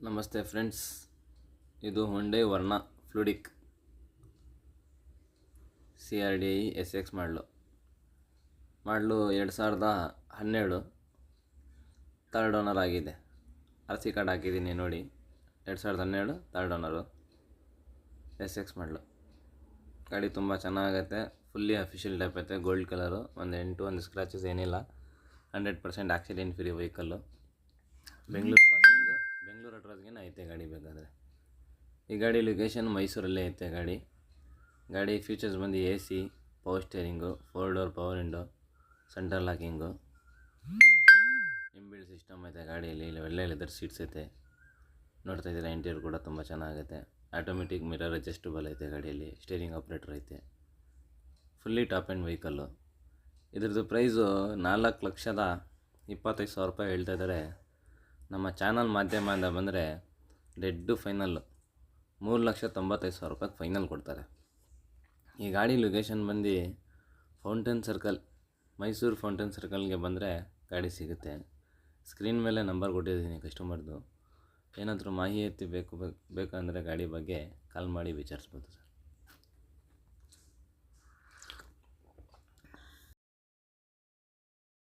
ನಮಸ್ತೆ ಫ್ರೆಂಡ್ಸ್, ಇದು Hyundai Verna fluidic CRDI SX ಮಾಡಲು 2012 ಥರ್ಡ್ ಓನರ್ ಆಗಿದೆ. RC ಕಾರ್ಡ್ ಹಾಕಿದ್ದೀನಿ ನೋಡಿ. 2012 ಥರ್ಡ್ ಓನರು SX ಮಾಡಲು. ಗಾಡಿ ತುಂಬ ಚೆನ್ನಾಗೈತೆ. ಫುಲ್ಲಿ ಅಫಿಷಿಯಲ್ ಟೈಪ್ ಐತೆ. ಗೋಲ್ಡ್ ಕಲರು, ಒಂದು ಸ್ಕ್ರ್ಯಾಚಸ್ ಏನಿಲ್ಲ. 100% accident free vehicle. Bengaluru passing, Bengaluru ಅಡ್ರೆಸ್ಗೇನೆ ಐತೆ ಗಾಡಿ. ಬೇಕಾದರೆ ಈ ಗಾಡಿ ಲೊಕೇಶನ್ ಮೈಸೂರಲ್ಲೇ ಐತೆ. ಗಾಡಿ ಫೀಚರ್ಸ್ ಬಂದು AC, power steering, 4 door power window, central locking, inbuilt system ಐತೆ ಗಾಡಿಯಲ್ಲಿ. ಒಳ್ಳೆ ಲೆದರ್ ಸೀಟ್ಸ್ ಐತೆ. ನೋಡ್ತಾ ಇದ್ದೀರಾ, ಇಂಟೀರಿಯರ್ ಕೂಡ ತುಂಬ ಚೆನ್ನಾಗೈತೆ. ಆಟೋಮೆಟಿಕ್ ಮಿರರ್ ಅಡ್ಜಸ್ಟಬಲ್ ಐತೆ ಗಾಡಿಯಲ್ಲಿ. ಸ್ಟೇರಿಂಗ್ ಆಪ್ರೇಟರ್ ಐತೆ. Fully top and vehicle. ಇದ್ರದ್ದು ಪ್ರೈಸು 4,25,000 ರೂಪಾಯಿ ಹೇಳ್ತಾ ಇದ್ದಾರೆ. ನಮ್ಮ ಚಾನಲ್ ಮಾಧ್ಯಮದಿಂದ ಬಂದರೆ ಡೆಡ್ಡು ಫೈನಲ್ಲು 3,95,000 ರೂಪಾಯಿಗೆ ಫೈನಲ್ ಕೊಡ್ತಾರೆ. ಈ ಗಾಡಿ ಲೊಕೇಶನ್ ಬಂದು ಫೌಂಟೇನ್ ಸರ್ಕಲ್, ಮೈಸೂರು ಫೌಂಟೇನ್ ಸರ್ಕಲ್ಗೆ ಬಂದರೆ ಗಾಡಿ ಸಿಗುತ್ತೆ. ಸ್ಕ್ರೀನ್ ಮೇಲೆ ನಂಬರ್ ಕೊಟ್ಟಿದ್ದೀನಿ ಕಸ್ಟಮರ್ದು. ಏನಾದರೂ ಮಾಹಿತಿ ಬೇಕಂದರೆ ಗಾಡಿ ಬಗ್ಗೆ ಕಾಲ್ ಮಾಡಿ ವಿಚಾರಿಸ್ಬೋದು ಸರ್.